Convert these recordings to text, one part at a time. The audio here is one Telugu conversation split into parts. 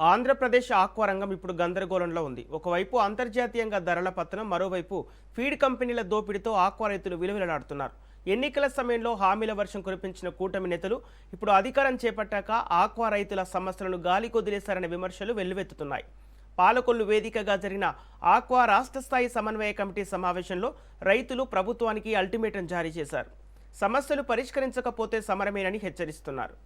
ఆంధ్రప్రదేశ్ ఆక్వా రంగం ఇప్పుడు గందరగోళంలో ఉంది. ఒకవైపు అంతర్జాతీయంగా ధరల పతనం, మరోవైపు ఫీడ్ కంపెనీల దోపిడీతో ఆక్వా రైతులు విలువెలాడుతున్నారు. ఎన్నికల సమయంలో హామీల వర్షం కురిపించిన కూటమి నేతలు ఇప్పుడు అధికారం చేపట్టాక ఆక్వా రైతుల సమస్యలను గాలి కొదిలేశారనే విమర్శలు వెల్లువెత్తుతున్నాయి. పాలకొల్లు వేదికగా జరిగిన ఆక్వా రాష్ట్ర స్థాయి సమన్వయ కమిటీ సమావేశంలో రైతులు ప్రభుత్వానికి అల్టిమేటం జారీ చేశారు. సమస్యలు పరిష్కరించకపోతే సమరమేనని హెచ్చరిస్తున్నారు.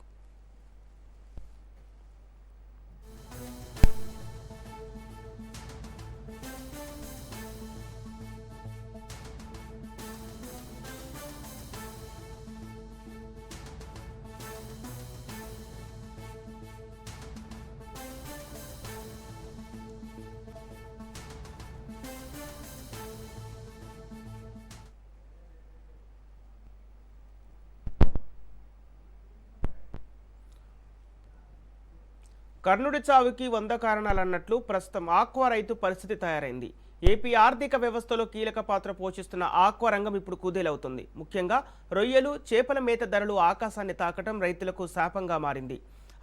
కర్ణుడి చావుకి 100 కారణాలన్నట్లు ప్రస్తుతం ఆక్వా రైతు పరిస్థితి తయారైంది. ఏపీ ఆర్థిక వ్యవస్థలో కీలక పాత్ర పోషిస్తున్న ఆక్వా రంగం ఇప్పుడు కుదేలవుతుంది. ముఖ్యంగా రొయ్యలు, చేపల మేత ధరలు ఆకాశాన్ని తాకటం రైతులకు శాపంగా మారింది.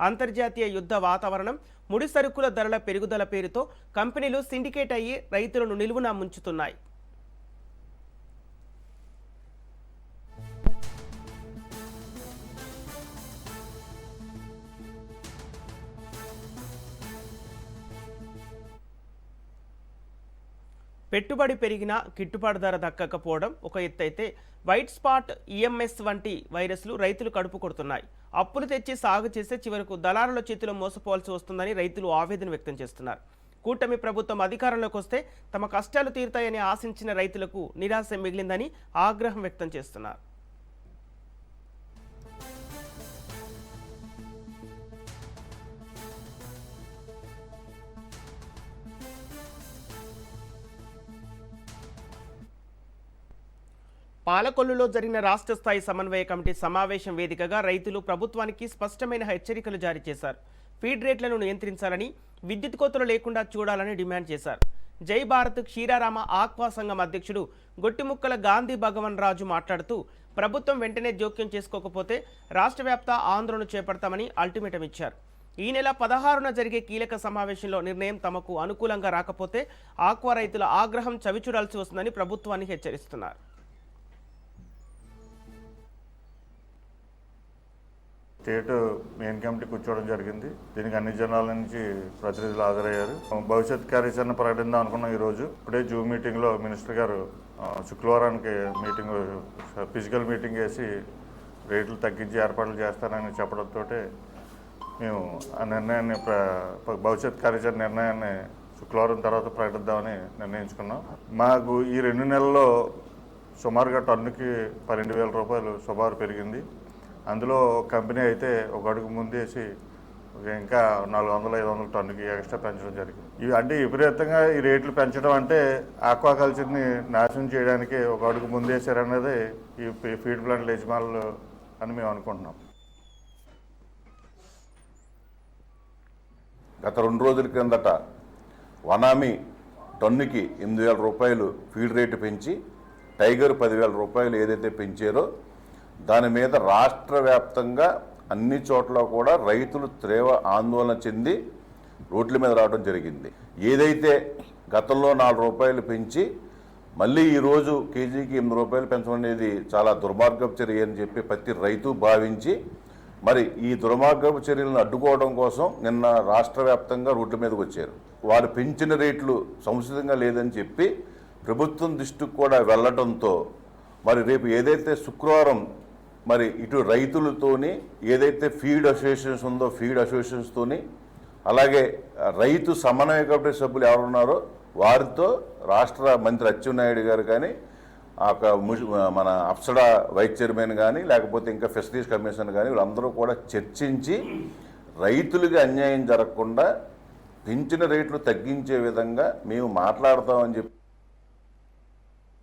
అంతర్జాతీయ యుద్ధ వాతావరణం, ముడి సరుకుల ధరల పెరుగుదల పేరుతో కంపెనీలు సిండికేట్ అయ్యి రైతులను నిలువునా ముంచుతున్నాయి. పెట్టుబడి పెరిగినా గిట్టుబాటు ధర దక్కకపోవడం ఒక ఎత్తైతే, వైట్ స్పాట్, ఈఎంఎస్ వంటి వైరస్లు రైతులు కడుపు కొడుతున్నాయి. అప్పులు తెచ్చి సాగు చేస్తే చివరకు దళారుల చేతిలో మోసపోవాల్సి వస్తుందని రైతులు ఆవేదన వ్యక్తం చేస్తున్నారు. కూటమి ప్రభుత్వం అధికారంలోకి వస్తే తమ కష్టాలు తీరుతాయని ఆశించిన రైతులకు నిరాశ మిగిలిందని ఆగ్రహం వ్యక్తం చేస్తున్నారు. పాలకొల్లులో జరిగిన రాష్ట్ర స్థాయి సమన్వయ కమిటీ సమావేశం వేదికగా రైతులు ప్రభుత్వానికి స్పష్టమైన హెచ్చరికలు జారీ చేశారు. ఫీడ్ రేట్లను నియంత్రించాలని, విద్యుత్ కోతలు లేకుండా చూడాలని డిమాండ్ చేశారు. జై భారత్ క్షీరారామ ఆక్వా సంఘం అధ్యక్షుడు గొట్టిముక్కల గాంధీ భగవన్ రాజు మాట్లాడుతూ, ప్రభుత్వం వెంటనే జోక్యం చేసుకోకపోతే రాష్ట్ర వ్యాప్త ఆందోళన చేపడతామని అల్టిమేటం ఇచ్చారు. ఈ నెల 16న జరిగే కీలక సమావేశంలో నిర్ణయం తమకు అనుకూలంగా రాకపోతే ఆక్వా రైతుల ఆగ్రహం చవిచూడాల్సి వస్తుందని ప్రభుత్వాన్ని హెచ్చరిస్తున్నారు. స్టేట్ మెయిన్ కమిటీ కూర్చోవడం జరిగింది. దీనికి అన్ని జిల్లాల నుంచి ప్రతినిధులు హాజరయ్యారు. భవిష్యత్ కార్యాచరణ ప్రకటిద్దాం అనుకున్నాం. ఈరోజు ఇప్పుడే జూమ్ మీటింగ్లో మినిస్టర్ గారు శుక్రవారానికి ఫిజికల్ మీటింగ్ వేసి రేట్లు తగ్గించి ఏర్పాట్లు చేస్తారని చెప్పడంతో మేము ఆ నిర్ణయాన్ని భవిష్యత్ కార్యాచరణ నిర్ణయాన్ని శుక్రవారం తర్వాత ప్రకటిద్దామని నిర్ణయించుకున్నాం. మాకు ఈ 2 నెలల్లో సుమారుగా టన్నుకి 12,000 రూపాయలు సుమారు పెరిగింది. అందులో కంపెనీ అయితే ఒక అడుగు ముందేసి ఇంకా 400-500 టన్నుకి ఎక్స్ట్రా పెంచడం జరిగింది. ఇవి అంటే విపరీతంగా ఈ రేట్లు పెంచడం అంటే ఆక్వాకల్చర్ని నాశనం చేయడానికి ఒక అడుగు ముందేసారన్నది ఈ ఫీడ్ ప్లాంట్ల యజమానులు అని మేము అనుకుంటున్నాం. గత 2 రోజుల క్రిందట వనామీ టన్నుకి 8,000 రూపాయలు ఫీడ్ రేటు పెంచి, టైగర్ 10,000 రూపాయలు ఏదైతే పెంచారో దాని మీద రాష్ట్ర వ్యాప్తంగా అన్ని చోట్ల కూడా రైతులు తీవ్ర ఆందోళన చెంది రోడ్ల మీద రావడం జరిగింది. ఏదైతే గతంలో 4 రూపాయలు పెంచి మళ్ళీ ఈరోజు కేజీకి 8 రూపాయలు పెంచడం అనేది చాలా దుర్మార్గపు చర్య అని చెప్పి ప్రతి రైతు భావించి, మరి ఈ దుర్మార్గపు చర్యలను అడ్డుకోవడం కోసం నిన్న రాష్ట్ర వ్యాప్తంగా రోడ్ల మీదకి వచ్చారు. వారు పెంచిన రేట్లు సముచితంగా లేదని చెప్పి ప్రభుత్వం దృష్టికి కూడా వెళ్లడంతో మరి రేపు ఏదైతే శుక్రవారం మరి ఇటు రైతులతోని ఏదైతే ఫీడ్ అసోసియేషన్స్ ఉందో ఫీడ్ అసోసియేషన్స్తోని, అలాగే రైతు సమన్వయ కమిటీ సభ్యులు ఎవరున్నారో వారితో రాష్ట్ర మంత్రి అచ్చెన్నాయుడు గారు కానీ, మన అప్సడా వైస్ చైర్మన్ కానీ, లేకపోతే ఇంకా ఫిషరీస్ కమిషన్ కానీ వీళ్ళందరూ కూడా చర్చించి రైతులకి అన్యాయం జరగకుండా పెంచిన రేట్లు తగ్గించే విధంగా మేము మాట్లాడతామని చెప్పి